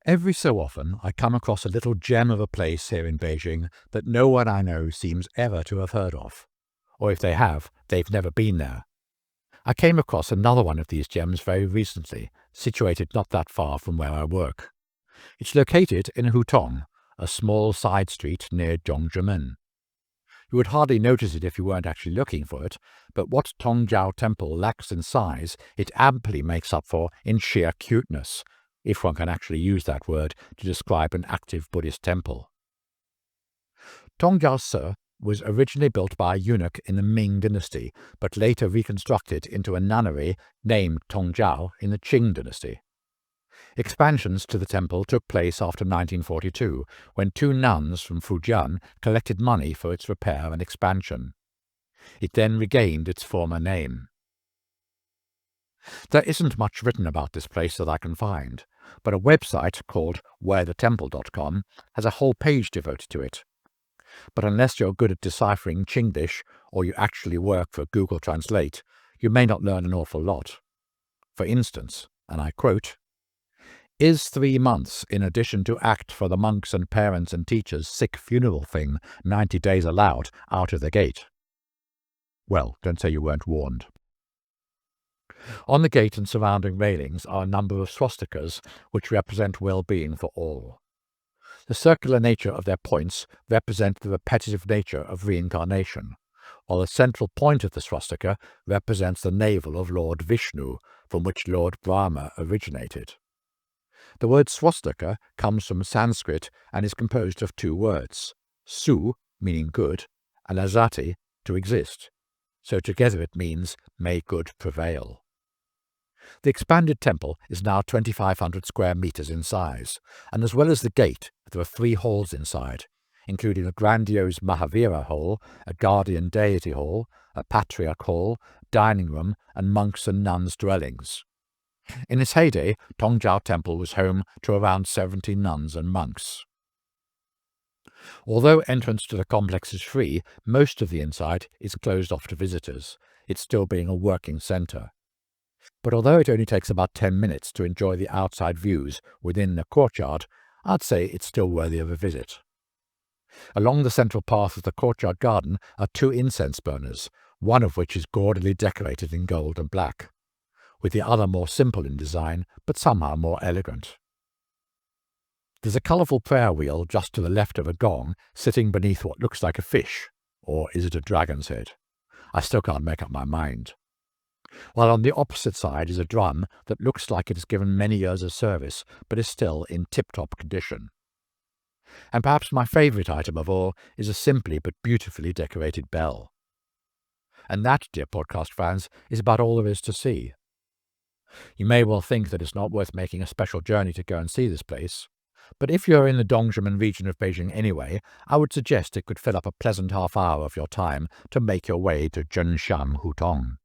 Every so often, I come across a little gem of a place here in Beijing that no one I know seems ever to have heard of. Or if they have, they've never been there. I came across another one of these gems very recently, situated not that far from where I work. It's located in Hutong, a small side street near Tongjiao. You would hardly notice it if you weren't actually looking for it, but what Tongjiao Temple lacks in size, it amply makes up for in sheer cuteness, if one can actually use that word to describe an active Buddhist temple. Tongjiao was originally built by a eunuch in the Ming dynasty, but later reconstructed into a nunnery named Tongjiao in the Qing dynasty. Expansions to the temple took place after 1942, when two nuns from Fujian collected money for its repair and expansion. It then regained its former name. There isn't much written about this place that I can find, but a website called wherethetemple.com has a whole page devoted to it. But unless you're good at deciphering Chinglish or you actually work for Google Translate, you may not learn an awful lot. For instance, and I quote, "Is 3 months in addition to act for the monks and parents and teachers' sick funeral thing 90 days allowed out of the gate?" Well, don't say you weren't warned. On the gate and surrounding railings are a number of swastikas which represent well-being for all. The circular nature of their points represent the repetitive nature of reincarnation, while the central point of the swastika represents the navel of Lord Vishnu, from which Lord Brahma originated. The word swastika comes from Sanskrit and is composed of two words, su, meaning good, and asati, to exist. So together it means, may good prevail. The expanded temple is now 2,500 square meters in size, and as well as the gate, there are 3 halls inside, including a grandiose Mahavira hall, a guardian deity hall, a patriarch hall, dining room, and monks' and nuns' dwellings. In its heyday, Tongjiao Temple was home to around 70 nuns and monks. Although entrance to the complex is free, most of the inside is closed off to visitors, it still being a working centre. But although it only takes about 10 minutes to enjoy the outside views within the courtyard, I'd say it's still worthy of a visit. Along the central path of the courtyard garden are 2 incense burners, one of which is gaudily decorated in gold and black, with the other more simple in design, but somehow more elegant. There's a colourful prayer wheel just to the left of a gong, sitting beneath what looks like a fish, or is it a dragon's head? I still can't make up my mind. While on the opposite side is a drum that looks like it has given many years of service, but is still in tip-top condition. And perhaps my favourite item of all is a simply but beautifully decorated bell. And that, dear podcast fans, is about all there is to see. You may well think that it's not worth making a special journey to go and see this place, but if you're in the Dongjiao region of Beijing anyway, I would suggest it could fill up a pleasant half hour of your time to make your way to Zhengshan Hutong.